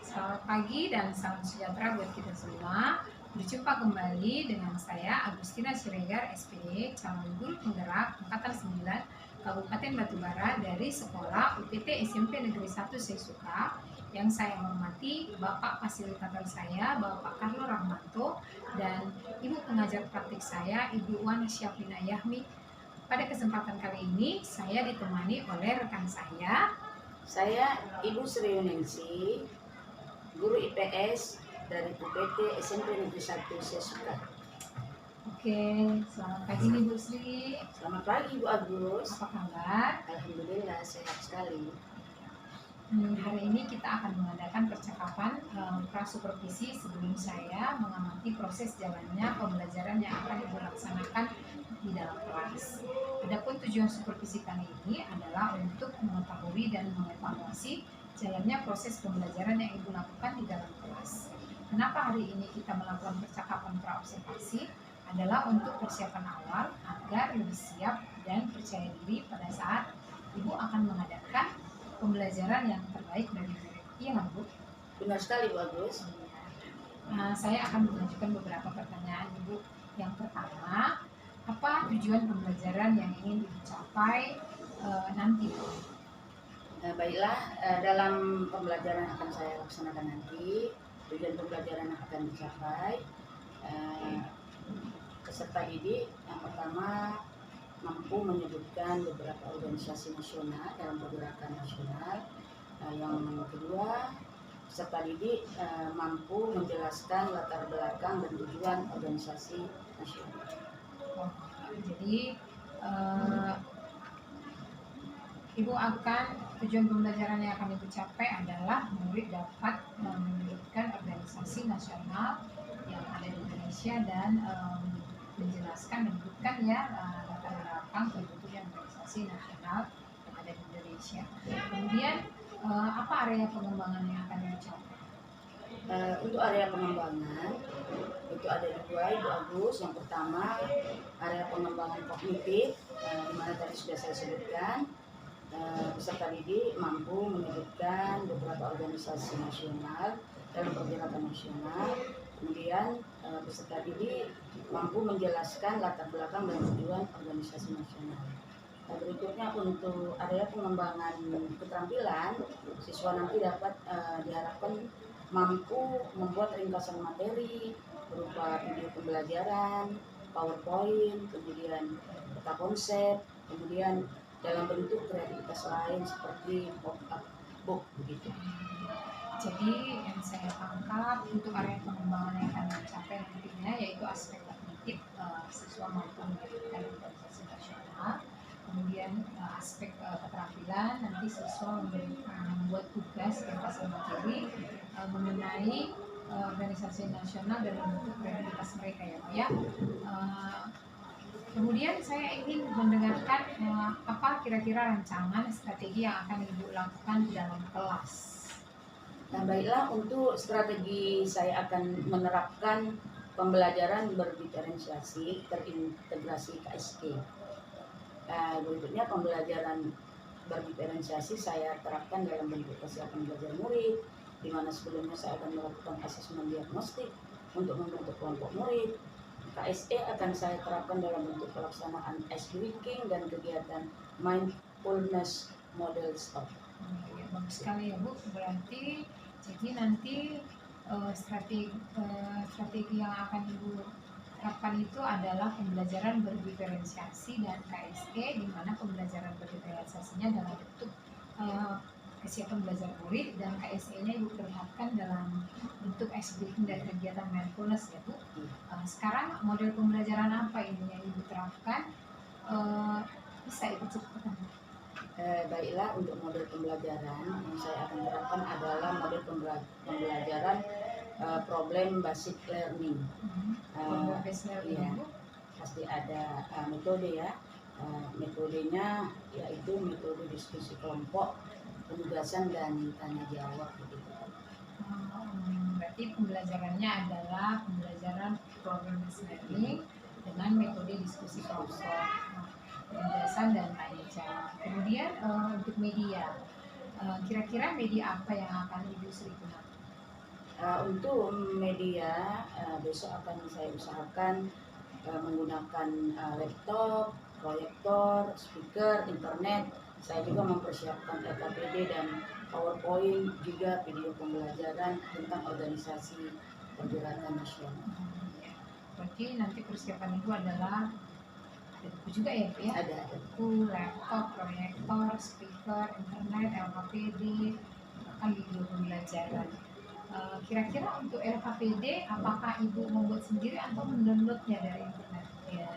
Selamat pagi dan salam sejahtera buat kita semua. Berjumpa kembali dengan saya Agustina Siregar, SPD, calon guru penggerak Angkatan 9 Kabupaten Batubara dari Sekolah UPT SMP Negeri 1 Sesuka. Yang saya hormati Bapak Fasilitator saya, Bapak Carlo Rahmanto, dan Ibu pengajar praktik saya, Ibu Wan Syafina Yahmi. Pada kesempatan kali ini, saya ditemani oleh rekan saya, Ibu Sri Yuningsi, guru IPS dari UPT SMP Negeri 1 Sesuka. Oke, selamat pagi nih Bu Sri. Selamat pagi Bu Agus. Apa kabar? Alhamdulillah sehat sekali. Hari ini kita akan mengadakan percakapan prasupervisi sebelum saya mengamati proses jalannya pembelajaran yang akan Ibu laksanakan di dalam kelas. Adapun tujuan supervisi kali ini adalah untuk mengetahui dan mengevaluasi jalannya proses pembelajaran yang Ibu lakukan di dalam kelas. Kenapa hari ini kita melakukan percakapan praobservasi? Adalah untuk persiapan awal agar lebih siap dan percaya diri pada saat Ibu akan mengadakan pembelajaran yang terbaik bagi murid. Iya nggak Bu? Benar sekali Bu Agus. Saya akan mengajukan beberapa pertanyaan Ibu. Yang pertama, apa tujuan pembelajaran yang ingin dicapai nanti Bu? Baiklah, dalam pembelajaran yang akan saya laksanakan nanti, tujuan pembelajaran yang akan dicapai, peserta didik yang pertama mampu menyebutkan beberapa organisasi nasional dalam pergerakan nasional. Yang kedua, peserta didik mampu menjelaskan latar belakang dan tujuan organisasi nasional. Jadi Ibu akan tujuan pembelajaran yang akan Ibu capai adalah murid dapat menyebutkan organisasi nasional yang ada di Indonesia dan menjelaskan menyebutkan latar belakang terbentuknya organisasi nasional yang ada di Indonesia. Kemudian apa area pengembangan yang akan dicapai? Untuk area pengembangan itu ada dua Ibu Agus. Yang pertama area pengembangan kognitif, di mana tadi sudah saya sebutkan, peserta didik mampu menyebutkan beberapa organisasi nasional dalam pergerakan nasional. Kemudian peserta didik mampu menjelaskan latar belakang dan tujuan organisasi nasional. Berikutnya untuk area pengembangan keterampilan, siswa nanti dapat diharapkan mampu membuat ringkasan materi berupa video pembelajaran, PowerPoint, kemudian peta konsep, kemudian dalam bentuk kreativitas lain seperti pop-up book begitu. Jadi yang saya tangkap untuk area pengembangan yang akan dicapai nantinya yaitu aspek kognitif, siswa mampu menyebutkan organisasi nasional. Kemudian aspek keterampilan, nanti siswa membuat tugas ringkasan materi mengenai organisasi nasional dan bentuk kreativitas mereka ya Pak ya. Kemudian saya ingin mendengarkan apa kira-kira rancangan strategi yang akan Ibu lakukan di dalam kelas. Nah, baiklah, untuk strategi saya akan menerapkan pembelajaran berdiferensiasi terintegrasi KSE. Berikutnya pembelajaran berdiferensiasi saya terapkan dalam bentuk persiapan belajar murid, di mana sebelumnya saya akan melakukan asesmen diagnostik untuk membentuk kelompok murid. KSE akan saya terapkan dalam bentuk pelaksanaan ice breaking dan kegiatan mindfulness model stop. Ya, bagus sekali ya Bu. Berarti jadi nanti strategi yang akan Ibu terapkan itu adalah pembelajaran berdiferensiasi dan KSE, di mana pembelajaran berdiferensiasinya dalam bentuk kesiapan belajar murid dan KSE-nya Ibu perlihatkan dalam bentuk ice breaking dan kegiatan mindfulness ya Bu. Sekarang model pembelajaran apa ini yang Ibu terapkan? Bisa Ibu ceritakan? Baiklah, untuk model pembelajaran yang saya akan terapkan adalah model pembelajaran problem basic learning. Ya, pasti ada metode ya. Metodenya yaitu metode diskusi kelompok, penugasan dan tanya jawab begitu. Berarti pembelajarannya adalah pembelajaran problem based learning dengan metode diskusi kelompok, penugasan dan tanya jawab. Kemudian untuk media, kira-kira media apa yang akan Ibu Sri gunakan? Untuk media besok akan saya usahakan menggunakan laptop, proyektor, speaker, internet. Saya juga mempersiapkan LKPD dan PowerPoint, juga video pembelajaran tentang organisasi pergerakan nasional. Berarti nanti persiapan itu adalah ada buku juga ya Bu ya? Ada. Buku, laptop, proyektor, speaker, internet, LKPD, bahkan video pembelajaran. Kira-kira untuk LKPD apakah Ibu membuat sendiri atau mendownloadnya dari internet? Ya.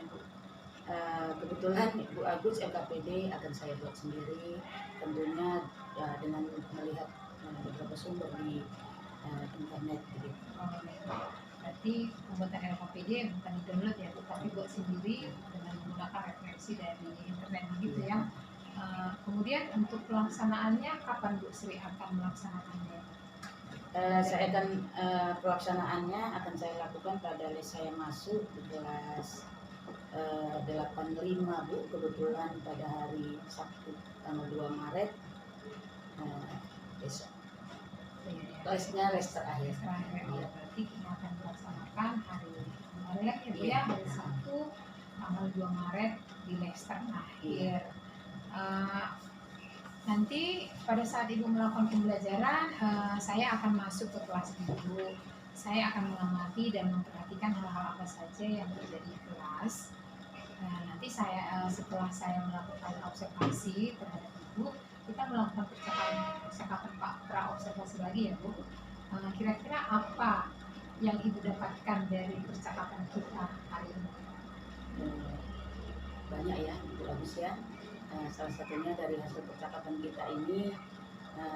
Kebetulan Bu Agus LKPD akan saya buat sendiri, tentunya dengan melihat beberapa sumber di internet gitu. Berarti pembuatan LKPD bukan di-download ya, tetapi buat sendiri dengan menggunakan referensi dari internet begitu ya. Kemudian untuk pelaksanaannya kapan Bu Sri akan melaksanakannya? Saya akan pelaksanaannya akan saya lakukan pada les saya masuk di kelas 85 Bu, kebetulan pada hari Sabtu tanggal 2 Maret besok. Lesnya les terakhir. Berarti kita akan melaksanakan hari kemarin ya Bu ya, hari Sabtu tanggal 2 Maret di les terakhir. Nanti pada saat Ibu melakukan pembelajaran, saya akan masuk ke kelas Ibu. Saya akan mengamati dan memperhatikan hal-hal apa saja yang terjadi di kelas. Nanti saya setelah saya melakukan observasi terhadap Ibu, kita melakukan percakapan pra-observasi lagi ya Bu. Kira-kira apa yang Ibu dapatkan dari percakapan kita hari ini? Banyak ya, Ibu Agus ya. Salah satunya dari hasil percakapan kita ini,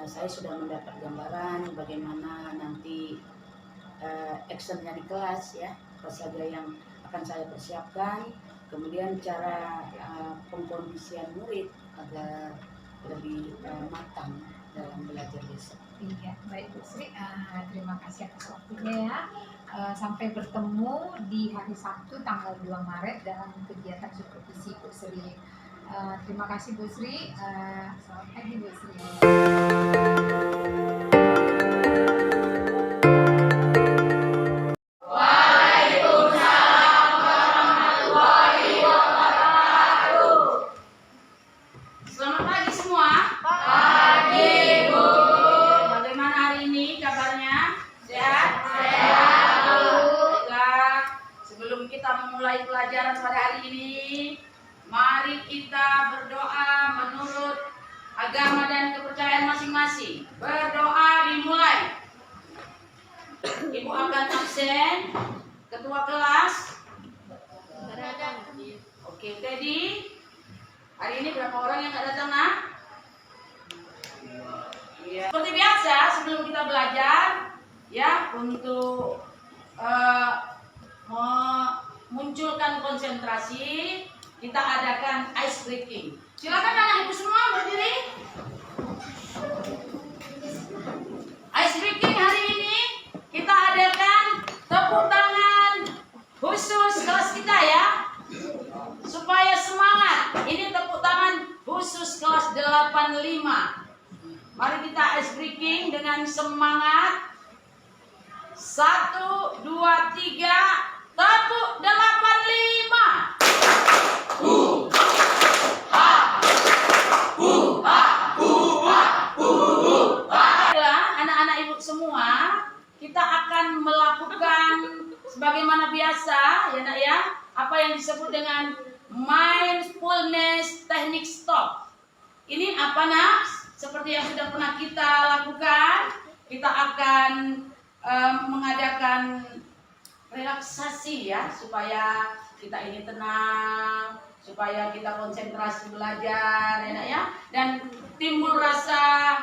saya sudah mendapat gambaran bagaimana nanti actionnya di kelas ya, apa saja yang akan saya persiapkan, kemudian cara pengkondisian murid agar lebih matang dalam belajar besok. Iya, baik Bu Sri, terima kasih atas waktunya ya. Sampai bertemu di hari Sabtu tanggal 2 Maret dalam kegiatan supervisi Bu Sri. Terima kasih Bu Sri. Selamat pagi Bu Sri. Waalaikumsalam warahmatullahi wabarakatuh. Selamat pagi semua. Pagi Bu. Bagaimana hari ini kabarnya? Sehat? Sehat Bu. Baiklah, sebelum kita memulai pelajaran pada hari ini, mari kita berdoa menurut agama dan kepercayaan masing-masing. Berdoa dimulai. Ibu akan absen. Ketua kelas. Oke, Teddy. Hari ini berapa orang yang nggak datang, nak? Iya. Seperti biasa, sebelum kita belajar, ya, untuk memunculkan konsentrasi, kita adakan ice breaking. Silakan anak ibu semua berdiri. Ice breaking hari ini kita adakan tepuk tangan khusus kelas kita ya, supaya semangat. Ini tepuk tangan khusus kelas 85. Mari kita ice breaking dengan semangat. 1, 2, 3, tepuk 85. Baiklah, anak-anak ibu semua, kita akan melakukan sebagaimana biasa ya nak ya, apa yang disebut dengan mindfulness technique stop. Ini apa nak? Seperti yang sudah pernah kita lakukan, kita akan mengadakan relaksasi ya, supaya kita ini tenang, supaya kita konsentrasi belajar ya nak ya, dan timbul rasa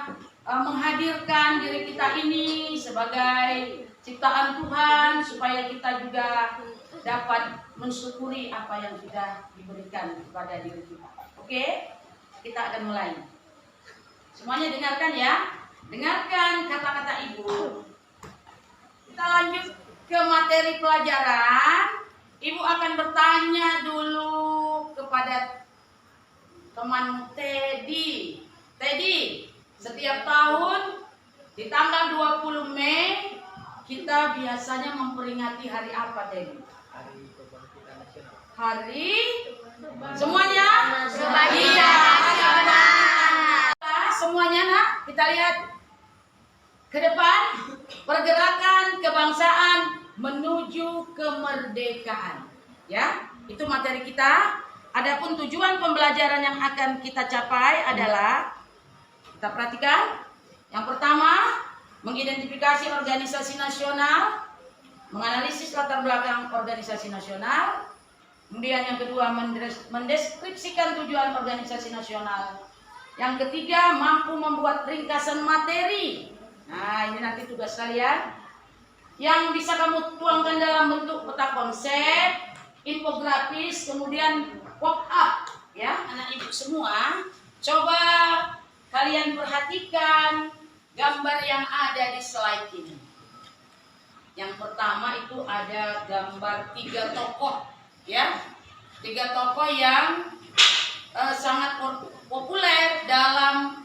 menghadirkan diri kita ini sebagai ciptaan Tuhan, supaya kita juga dapat mensyukuri apa yang sudah diberikan kepada diri kita. Oke, kita akan mulai. Semuanya dengarkan ya, dengarkan kata-kata ibu. Kita lanjut ke materi pelajaran. Ibu akan bertanya dulu kepada teman Teddy. Teddy, setiap tahun di tanggal 20 Mei kita biasanya memperingati hari apa, Den? Hari semuanya? Iya. Semuanya, nak, kita lihat ke depan. Pergerakan kebangsaan menuju kemerdekaan. Ya, itu materi kita. Adapun tujuan pembelajaran yang akan kita capai adalah, kita perhatikan. Yang pertama, mengidentifikasi organisasi nasional, menganalisis latar belakang organisasi nasional. Kemudian yang kedua, mendeskripsikan tujuan organisasi nasional. Yang ketiga, mampu membuat ringkasan materi. Nah, ini nanti tugas kalian yang bisa kamu tuangkan dalam bentuk peta konsep, infografis, kemudian pop-up. Ya, anak ibu semua, coba kalian perhatikan gambar yang ada di slide ini. Yang pertama itu ada gambar 3 tokoh, ya, 3 tokoh yang sangat populer dalam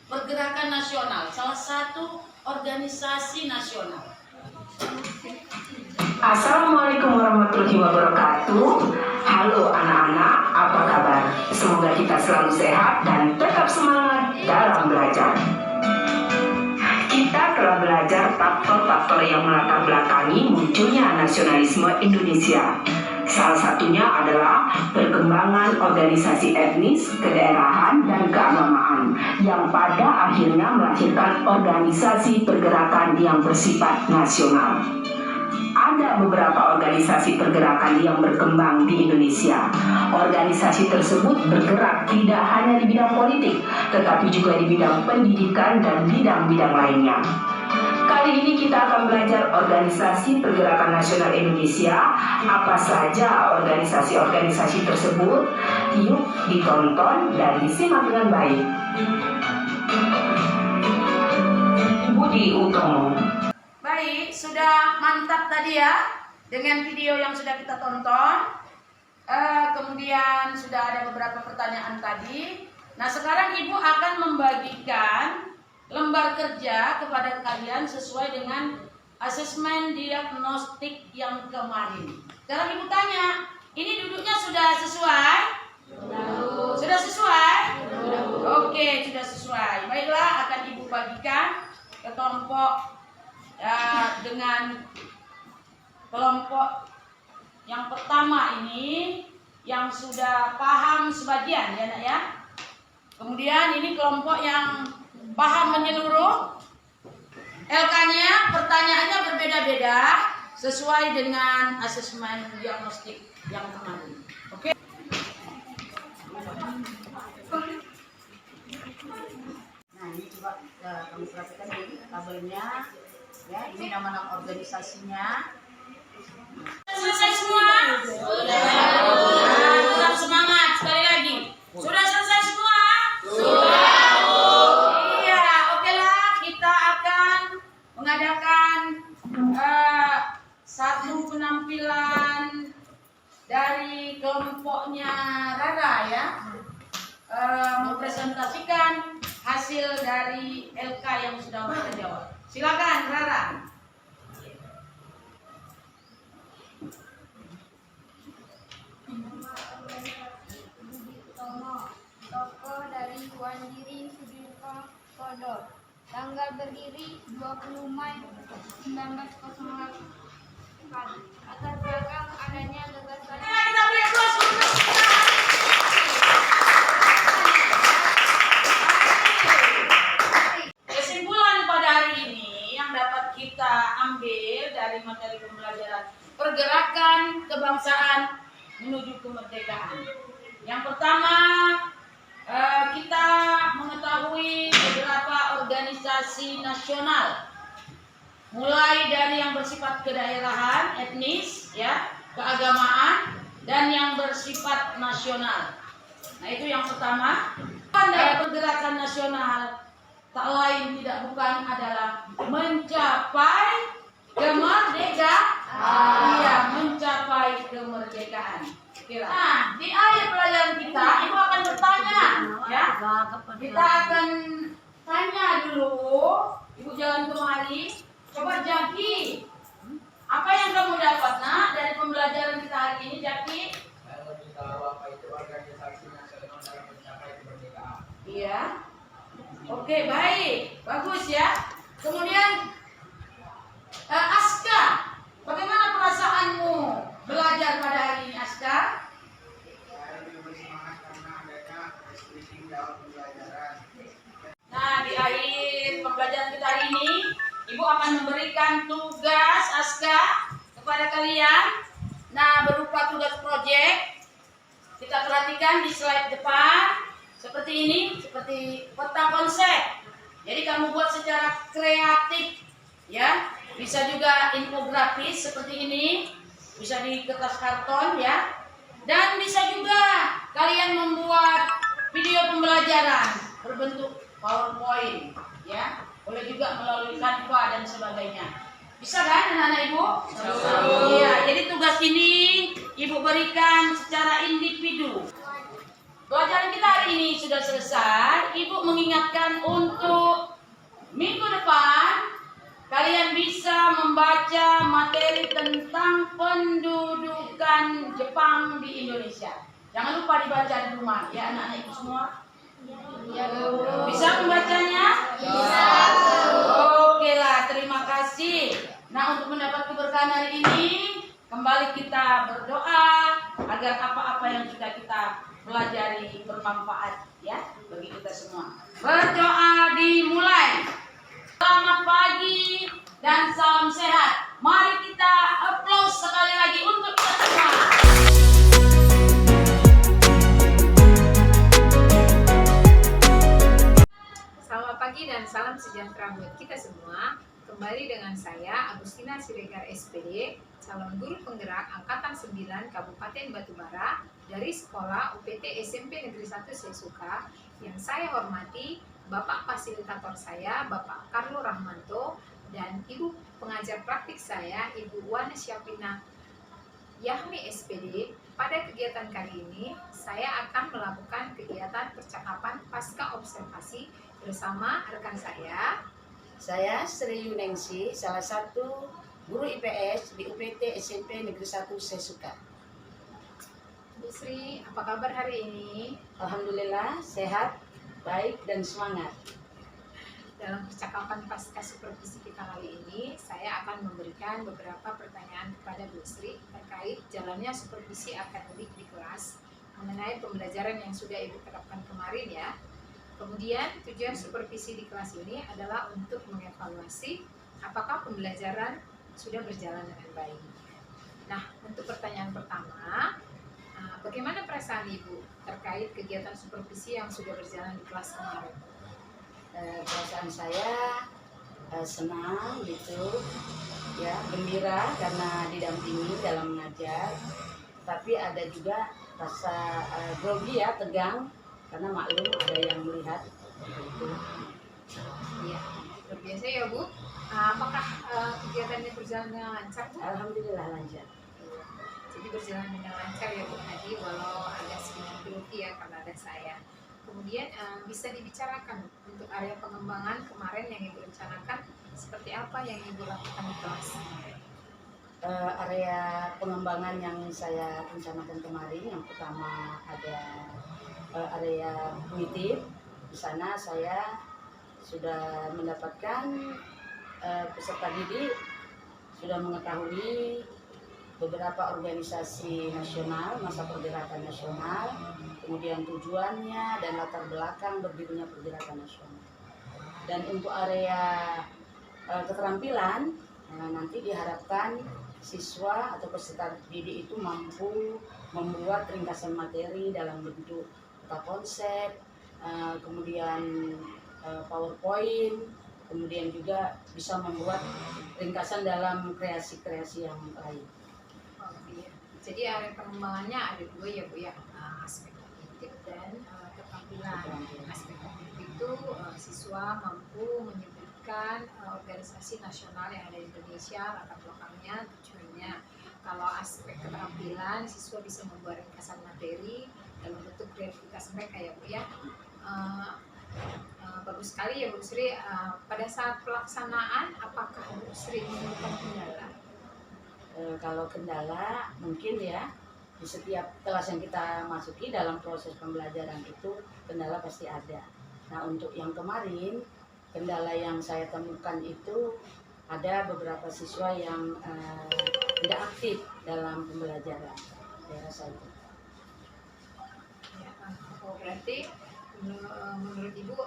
pergerakan nasional, salah satu organisasi nasional. Assalamualaikum warahmatullahi wabarakatuh. Halo anak-anak, apa kabar? Semoga kita selalu sehat dan tetap semangat dalam belajar. Kita telah belajar faktor-faktor yang melatar belakangi munculnya nasionalisme Indonesia. Salah satunya adalah perkembangan organisasi etnis, kedaerahan, dan keagamaan yang pada akhirnya melahirkan organisasi pergerakan yang bersifat nasional. Ada beberapa organisasi pergerakan yang berkembang di Indonesia. Organisasi tersebut bergerak tidak hanya di bidang politik, tetapi juga di bidang pendidikan dan bidang-bidang lainnya. Kali ini kita akan belajar organisasi pergerakan nasional Indonesia. Apa saja organisasi-organisasi tersebut? Yuk ditonton dan disimak dengan baik. Budi Utomo. Baik, sudah mantap tadi ya dengan video yang sudah kita tonton. Kemudian sudah ada beberapa pertanyaan tadi. Nah, sekarang Ibu akan membagikan lembar kerja kepada kalian sesuai dengan asesmen diagnostik yang kemarin. Sekarang Ibu tanya, ini duduknya sudah sesuai? Sudah sesuai? Oke, sudah sesuai. Baiklah, akan Ibu bagikan ke kelompok dengan kelompok yang pertama ini yang sudah paham sebagian ya nak ya. Kemudian ini kelompok yang paham menyeluruh. LK-nya pertanyaannya berbeda-beda sesuai dengan asesmen diagnostik yang kemarin. Oke. Nah, ini coba kamu perhatikan ini tabelnya. Ya, ini nama-nama organisasinya. Selesai semua? Sudah. Tetap semangat sekali lagi. Sudah selesai semua? Sudah. Iya, oke lah. Kita akan mengadakan satu penampilan dari kelompoknya Rara ya. Mempresentasikan hasil dari LK yang sudah mereka jawab. Silakan Rara. Tokoh dari Wandiri Sudirko Kodor. Tanggal berdiri 20 Mei 1908. Latar belakang adanya gagasan. Kita beri aplaus. Kesimpulan pada hari ini yang dapat kita ambil dari materi pembelajaran pergerakan kebangsaan menuju kemerdekaan. Yang pertama, kita mengetahui beberapa organisasi nasional, mulai dari yang bersifat kedaerahan, etnis, ya, keagamaan, dan yang bersifat nasional. Nah, itu yang pertama. Dari pergerakan nasional tak lain tidak bukan adalah mencapai kemerdekaan. Iya, mencapai kemerdekaan. Nah, di akhir pelajaran kita, Ibu akan bertanya, ya. Kita akan tanya dulu. Ibu jalan kemari. Coba Jaki, Iya. Oke, baik. Bagus ya. Kemudian Aska, bagaimana perasaanmu belajar pada hari ini, Aska? Nah, di akhir pembelajaran kita hari ini, Ibu akan memberikan tugas Aska kepada kalian. Nah, berupa tugas proyek. Kita perhatikan di slide depan seperti ini, seperti peta konsep. Jadi kamu buat secara kreatif, ya. Bisa juga infografis seperti ini, bisa di kertas karton, ya. Dan bisa juga kalian membuat video pembelajaran berbentuk PowerPoint, ya. Boleh juga melalui Canva dan sebagainya. Bisa kan anak-anak Ibu? Iya, jadi tugas ini Ibu berikan secara individu. Pelajaran kita hari ini sudah selesai. Ibu mengingatkan untuk minggu depan kalian bisa membaca materi tentang pendudukan Jepang di Indonesia. Jangan lupa dibaca di rumah ya anak-anak Ibu semua. Bisa membacanya? Bisa. Oke lah, terima kasih. Nah, untuk mendapat keberkahan hari ini, kembali kita berdoa agar apa-apa yang sudah kita pelajari bermanfaat ya bagi kita semua. Berdoa dimulai. Selamat pagi dan salam sehat. Mari kita applause sekali lagi untuk kita semua. Selamat pagi dan salam sejahtera buat kita semua. Kembali dengan saya Agustina Siregar SPD, calon guru penggerak Angkatan 9 Kabupaten Batubara dari Sekolah UPT SMP Negeri 1 Sesuka. Yang saya hormati Bapak Fasilitator saya, Bapak Carlo Rahmanto, dan Ibu pengajar praktik saya, Ibu Wana Syafina Yahmi SPD. Pada kegiatan kali ini, saya akan melakukan kegiatan percakapan pasca observasi bersama rekan saya. Saya Sri Yuningsi, salah satu guru IPS di UPT SMP Negeri 1 Sesuka. Bu Sri, apa kabar hari ini? Alhamdulillah sehat, baik dan semangat. Dalam percakapan pasca supervisi kita kali ini, saya akan memberikan beberapa pertanyaan kepada Bu Sri terkait jalannya supervisi akademik di kelas mengenai pembelajaran yang sudah Ibu terapkan kemarin ya. Kemudian tujuan supervisi di kelas ini adalah untuk mengevaluasi apakah pembelajaran sudah berjalan dengan baik. Nah, untuk pertanyaan pertama, bagaimana perasaan Ibu terkait kegiatan supervisi yang sudah berjalan di kelas kemarin? Perasaan saya senang gitu, ya gembira karena didampingi dalam mengajar. Tapi ada juga rasa grogi ya, tegang. Karena maklum ada yang melihat gitu. Iya, luar biasa ya Bu. Apakah kegiatannya berjalan dengan lancar Bu? Alhamdulillah lancar. Jadi berjalan dengan lancar ya Bu tadi, walau ada sedikit grogi ya karena ada saya. Kemudian bisa dibicarakan untuk area pengembangan kemarin yang Ibu rencanakan, seperti apa yang Ibu lakukan di kelas? Area pengembangan yang saya rencanakan kemarin, yang pertama ada area kognitif. Di sana saya sudah mendapatkan peserta didik sudah mengetahui beberapa organisasi nasional, masa pergerakan nasional, kemudian tujuannya dan latar belakang berdirinya pergerakan nasional. Dan untuk area keterampilan, nanti diharapkan siswa atau peserta didik itu mampu membuat ringkasan materi dalam bentuk peta konsep, kemudian PowerPoint, kemudian juga bisa membuat ringkasan dalam kreasi-kreasi yang lain. Oh, iya. Jadi area pengembangannya ada dua ya Bu ya, aspek kognitif dan keterampilan. Aspek kognitif itu siswa mampu menyebutkan organisasi nasional yang ada di Indonesia, latar belakangnya, tujuannya. Kalau aspek keterampilan, siswa bisa membuat ringkasan materi dalam bentuk kreativitas mereka ya Bu ya. Bagus sekali ya Bu Sri. Pada saat pelaksanaan, apakah Bu Sri menemukan kendala? Kalau kendala mungkin ya, di setiap kelas yang kita masuki dalam proses pembelajaran itu kendala pasti ada. Nah, untuk yang kemarin, kendala yang saya temukan itu ada beberapa siswa yang tidak aktif dalam pembelajaran. Saya rasa itu. Ya, oh, berarti menurut Ibu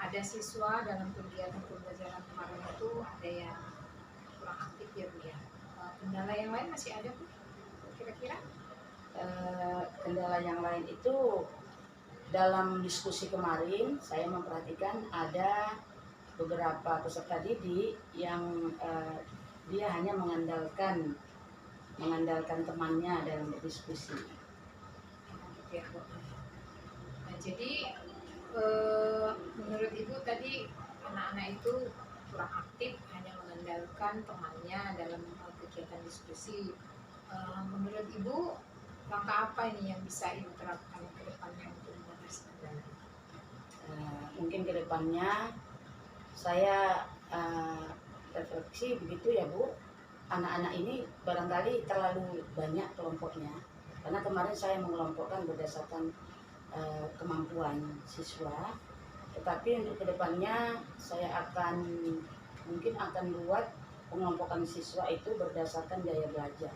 ada siswa dalam kegiatan pembelajaran kemarin itu ada yang kurang aktif ya Bu ya. Kendala yang lain masih ada Bu? Kira-kira? Kendala yang lain itu dalam diskusi kemarin saya memperhatikan ada beberapa peserta didik yang dia hanya mengandalkan temannya dalam berdiskusi. Gitu ya, Bu. Nah, jadi menurut Ibu tadi anak-anak itu kurang aktif, hanya mengandalkan temannya dalam kegiatan diskusi. Menurut Ibu langkah apa ini yang bisa Ibu terapkan ke depannya untuk mengatasi kendala? Mungkin ke depannya saya refleksi begitu ya Bu, anak-anak ini barangkali terlalu banyak kelompoknya, karena kemarin saya mengelompokkan berdasarkan kemampuan siswa, tetapi untuk kedepannya saya mungkin akan buat pengelompokan siswa itu berdasarkan gaya belajar,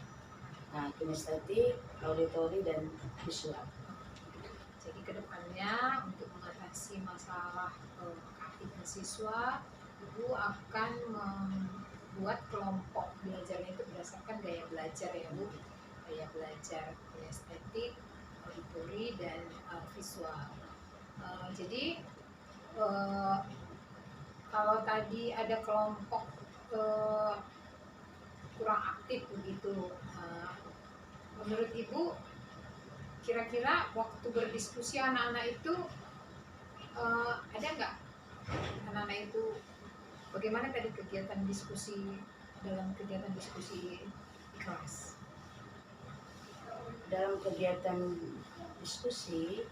nah kinestetik, auditori, dan visual. Jadi kedepannya untuk mengatasi masalah keaktifan siswa, Ibu akan membuat kelompok belajarnya itu berdasarkan gaya belajar ya Bu, gaya belajar kinestetik, auditori, dan visual. Jadi kalau tadi ada kelompok kurang aktif begitu, menurut Ibu kira-kira waktu berdiskusi anak-anak itu ada nggak anak-anak itu bagaimana tadi kegiatan diskusi dalam kegiatan diskusi di kelas? Dalam kegiatan diskusi,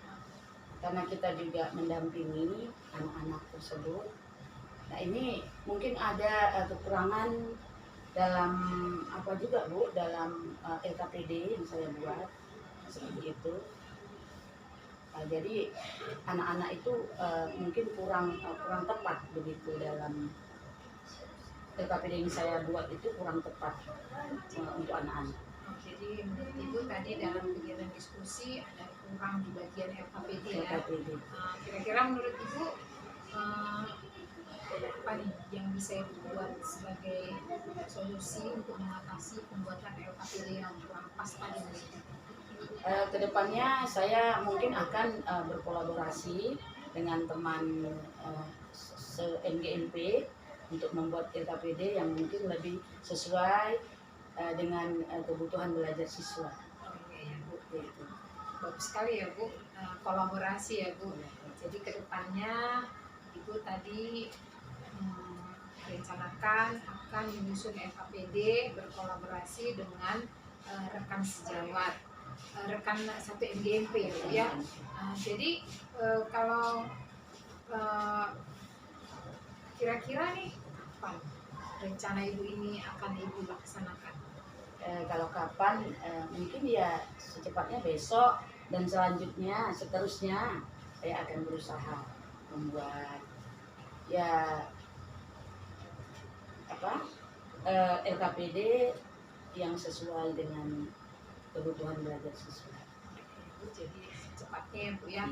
karena kita juga mendampingi anak-anak tersebut, nah ini mungkin ada kekurangan dalam apa juga Bu, dalam LKPD yang saya buat seperti itu. Jadi anak-anak itu mungkin kurang tepat begitu dalam LKPD yang saya buat itu kurang tepat untuk anak-anak. Jadi menurut Ibu tadi dalam kegiatan diskusi ada kurang di bagian LKPD ya. Kira-kira menurut Ibu apa nih yang bisa Ibu buat sebagai solusi untuk mengatasi pembuatan LKPD yang kurang pas tadi? Kedepannya saya mungkin akan berkolaborasi dengan teman se-MGMP untuk membuat LKPD yang mungkin lebih sesuai dengan kebutuhan belajar siswa. Oke ya Bu, bagus sekali ya Bu, kolaborasi ya Bu. Jadi kedepannya Ibu tadi rencanakan akan menyusun LKPD berkolaborasi dengan rekan sejawat, rekan satu MGMP ya Bu ya. Jadi kalau kira-kira nih kapan rencana Ibu ini akan Ibu laksanakan? Kalau kapan, mungkin ya secepatnya besok, dan seterusnya saya akan berusaha membuat LKPD yang sesuai dengan kebutuhan belajar siswa. Jadi secepatnya ya Bu ya,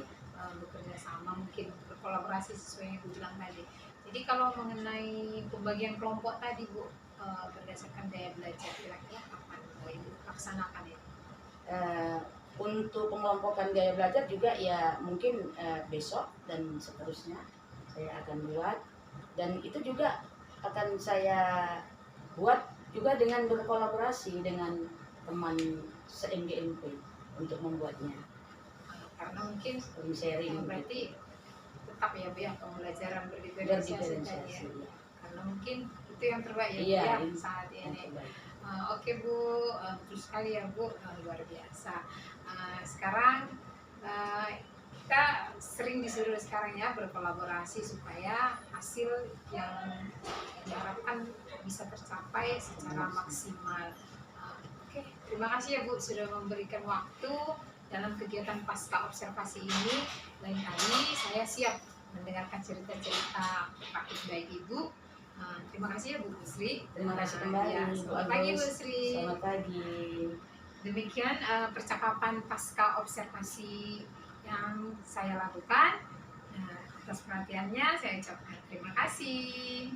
bekerja sama, mungkin berkolaborasi sesuai yang Ibu bilang tadi. Jadi kalau mengenai pembagian kelompok tadi Bu, berdasarkan daya belajar, kira-kira kapan Ibu laksanakan itu? Untuk pengelompokan gaya belajar juga ya mungkin besok dan seterusnya saya akan buat, dan itu juga akan saya buat juga dengan berkolaborasi dengan teman se-MGMP untuk membuatnya. Karena mungkin sharing berarti tetap ya Bu ya pembelajaran berdiferensiasi tadi ya. Karena mungkin itu yang terbaik ya Bu ya saat ini. Oke Bu, betul sekali ya Bu, luar biasa. Sekarang kita sering disuruh sekarang ya berkolaborasi supaya hasil yang diharapkan bisa tercapai secara maksimal. Oke, terima kasih ya Bu sudah memberikan waktu dalam kegiatan pasca observasi ini. Lain kali saya siap mendengarkan cerita-cerita praktik baik Ibu. Terima kasih ya Bu Sri. Terima kasih kembali. Ya, Bu selamat pagi Bu Agus. Sri. Selamat pagi. Demikian percakapan pasca observasi yang saya lakukan. Atas perhatiannya saya ucapkan terima kasih.